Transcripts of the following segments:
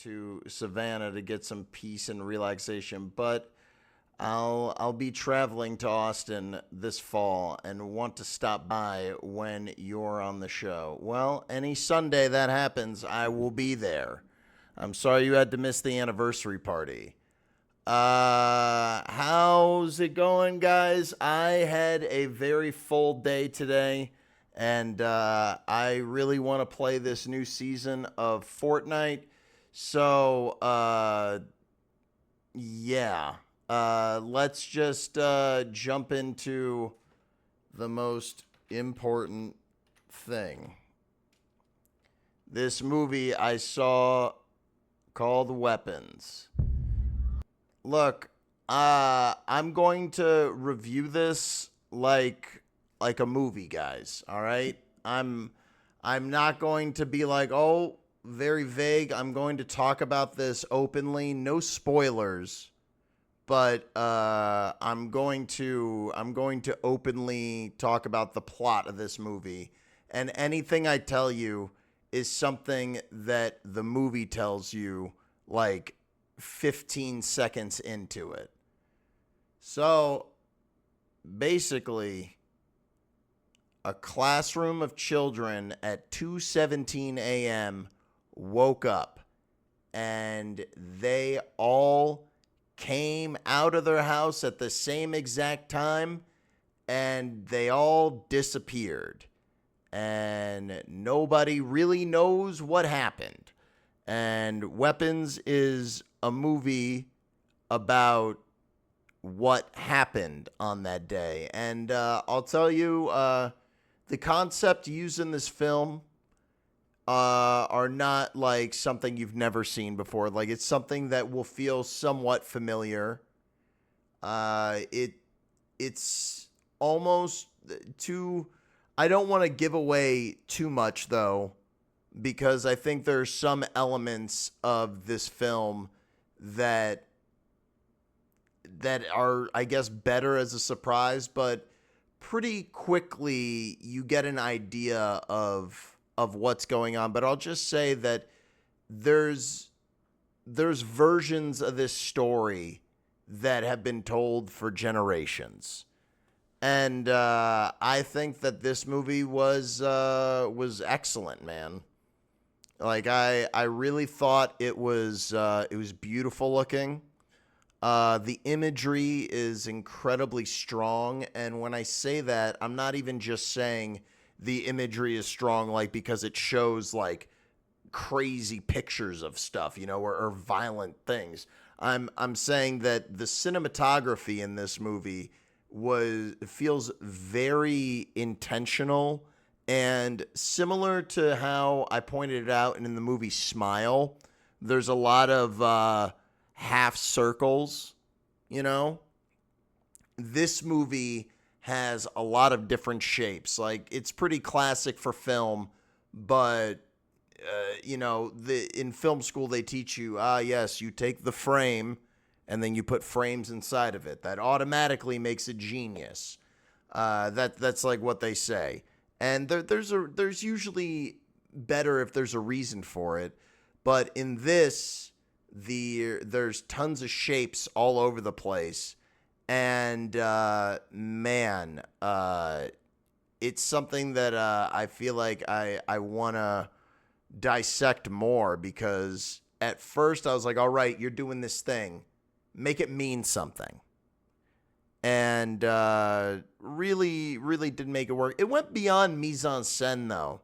to Savannah to get some peace and relaxation, but I'll be traveling to Austin this fall and want to stop by when you're on the show. Well, any Sunday that happens, I will be there. I'm sorry you had to miss the anniversary party. How's it going, guys? I had a very full day today, and I really want to play this new season of Fortnite. So, yeah. Let's just jump into the most important thing. This movie I saw called Weapons. Look, I'm going to review this like a movie, guys. All right? I'm not going to be like, "Oh, very vague." I'm going to talk about this openly, no spoilers. But I'm going to openly talk about the plot of this movie, and anything I tell you is something that the movie tells you like 15 seconds into it. So basically, a classroom of children at 2:17 a.m. woke up, and they all came out of their house at the same exact time, and they all disappeared. And nobody really knows what happened. And Weapons is a movie about what happened on that day. And I'll tell you, the concept used in this film are not like something you've never seen before. Like, it's something that will feel somewhat familiar. It's almost too. I don't want to give away too much though, because I think there's some elements of this film that are, I guess, better as a surprise. But pretty quickly you get an idea of what's going on. But I'll just say that there's versions of this story that have been told for generations. And I think that this movie was excellent, man. Like, I really thought it was beautiful looking. The imagery is incredibly strong, and when I say that, I'm not even just saying the imagery is strong, like, because it shows like crazy pictures of stuff, or violent things. I'm saying that the cinematography in this movie feels very intentional, and similar to how I pointed it out in the movie Smile. There's a lot of half circles, This movie has a lot of different shapes. Like, it's pretty classic for film, but in film school they teach you, yes, you take the frame and then you put frames inside of it. That automatically makes it genius. That's like what they say. And there's usually better if there's a reason for it. But in this, there's tons of shapes all over the place. And man, it's something that I feel like I want to dissect more, because at first I was like, all right, you're doing this thing. Make it mean something. And really, really did make it work. It went beyond mise-en-scène, though.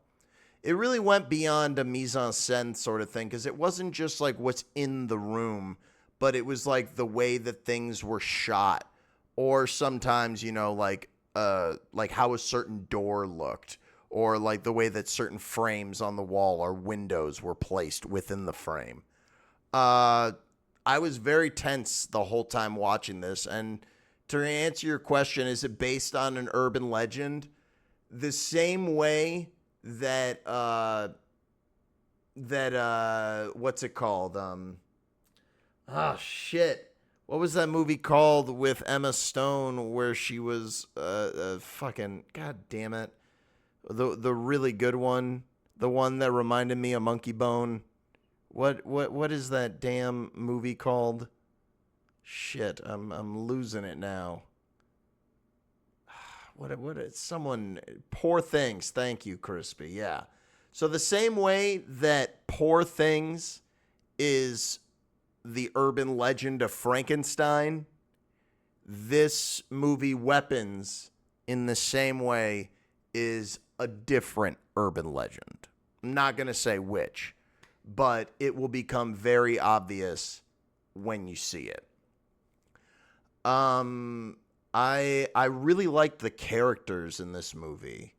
It really went beyond a mise-en-scène sort of thing, because it wasn't just like what's in the room, but it was like the way that things were shot. Or sometimes, like how a certain door looked, or like the way that certain frames on the wall or windows were placed within the frame. I was very tense the whole time watching this. And to answer your question, is it based on an urban legend? The same way that what's it called? Shit. What was that movie called with Emma Stone where she was fucking, god damn it, the really good one, the one that reminded me of Monkey Bone, What is that damn movie called? Shit, I'm losing it now. What is someone Poor Things. Thank you, Crispy. Yeah. So the same way that Poor Things is the urban legend of Frankenstein, this movie Weapons in the same way is a different urban legend. I'm not going to say which, but it will become very obvious when you see it. I really like the characters in this movie.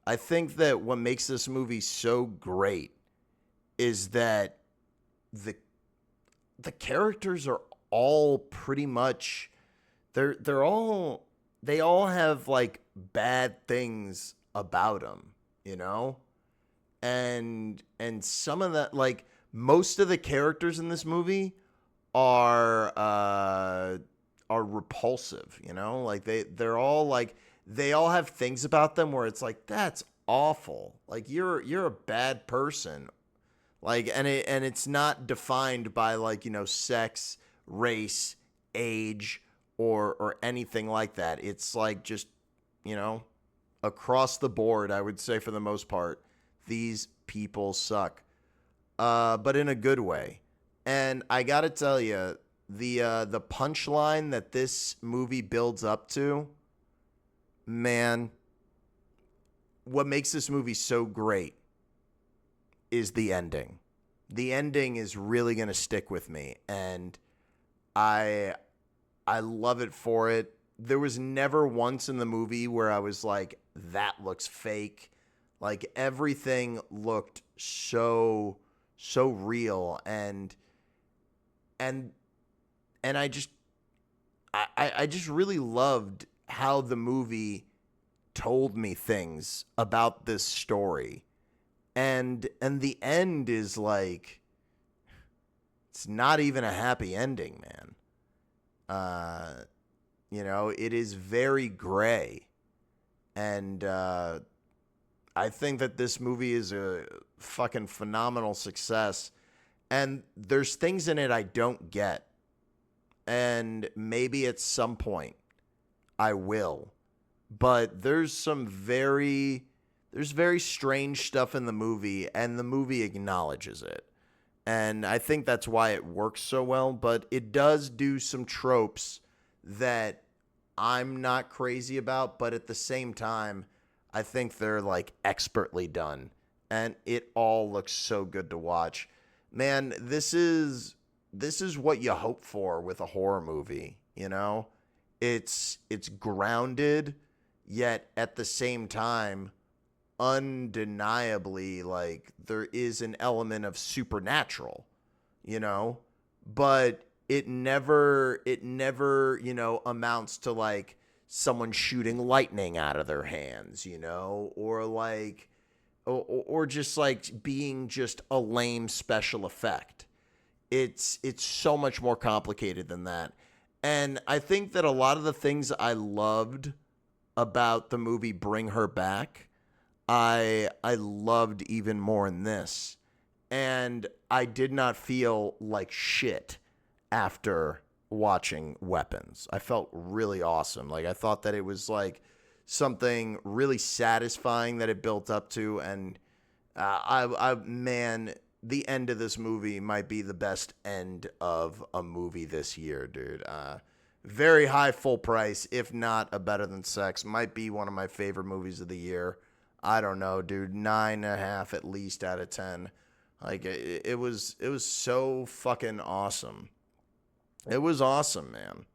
I think that what makes this movie so great is that the the characters are all pretty much they all have like bad things about them, you know? And some of that, like, most of the characters in this movie are repulsive, you know? Like they're all like they all have things about them where it's like that's awful. Like you're a bad person. Like and it's not defined by like, sex, race, age or anything like that. It's like just, you know, across the board, I would say for the most part, these people suck. But in a good way. And I got to tell you, the punchline that this movie builds up to, man, what makes this movie so great is the ending. The ending is really going to stick with me, and I love it for it. There was never once in the movie where I was like, that looks fake. Like everything looked so real, and I just really loved how the movie told me things about this story. And the end is like, it's not even a happy ending, man. It is very gray. And I think that this movie is a fucking phenomenal success. And there's things in it I don't get. And maybe at some point I will. But there's very strange stuff in the movie, and the movie acknowledges it. And I think that's why it works so well, but it does do some tropes that I'm not crazy about, but at the same time, I think they're like expertly done, and it all looks so good to watch. Man, this is what you hope for with a horror movie, you know? It's grounded, yet at the same time undeniably, like, there is an element of supernatural, you know, but it never amounts to like someone shooting lightning out of their hands, you know, or like or just like being just a lame special effect. It's so much more complicated than that. And I think that a lot of the things I loved about the movie Bring Her Back, I loved even more in this. And I did not feel like shit after watching Weapons. I felt really awesome. Like, I thought that it was like something really satisfying that it built up to. And man, the end of this movie might be the best end of a movie this year, dude. Very high full price, if not a Better Than Sex. Might be one of my favorite movies of the year. I don't know, dude. 9.5 at least out of 10. Like, it was so fucking awesome. It was awesome, man.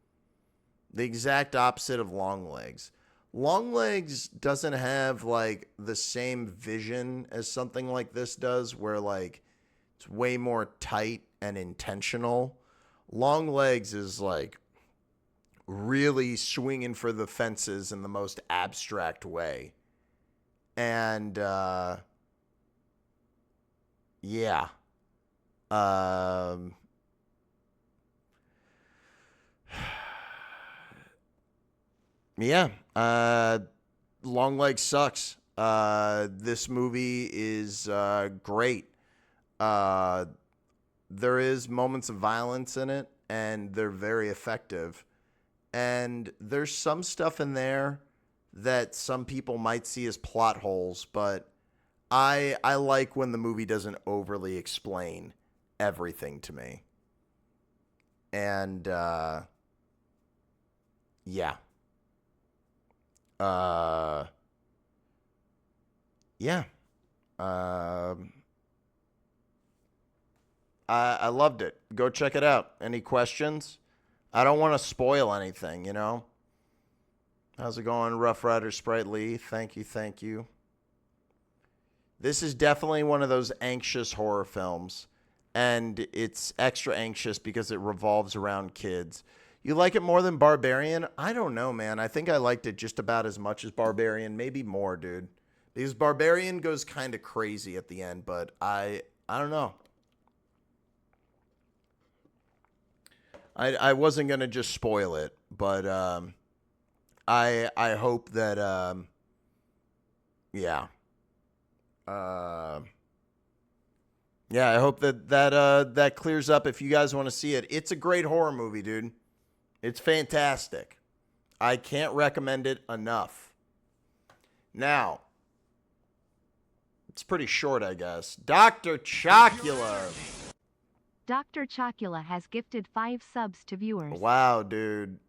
The exact opposite of Longlegs. Longlegs doesn't have like the same vision as something like this does, where like it's way more tight and intentional. Longlegs is like really swinging for the fences in the most abstract way. And yeah. Yeah. Longlegs sucks. This movie is great. Uh there is moments of violence in it, and they're very effective. And there's some stuff in there that some people might see as plot holes, but I like when the movie doesn't overly explain everything to me. And yeah. Yeah. I loved it. Go check it out. Any questions? I don't want to spoil anything, you know? How's it going, Rough Rider Sprite Lee? Thank you, thank you. This is definitely one of those anxious horror films, and it's extra anxious because it revolves around kids. You like it more than Barbarian? I don't know, man. I think I liked it just about as much as Barbarian, maybe more, dude. Because Barbarian goes kind of crazy at the end, but I don't know. I wasn't gonna just spoil it, but I hope that yeah. Yeah, I hope that clears up if you guys want to see it. It's a great horror movie, dude. It's fantastic. I can't recommend it enough. Now, it's pretty short, I guess. Dr. Chocula. Dr. Chocula has gifted 5 subs to viewers. Wow, dude.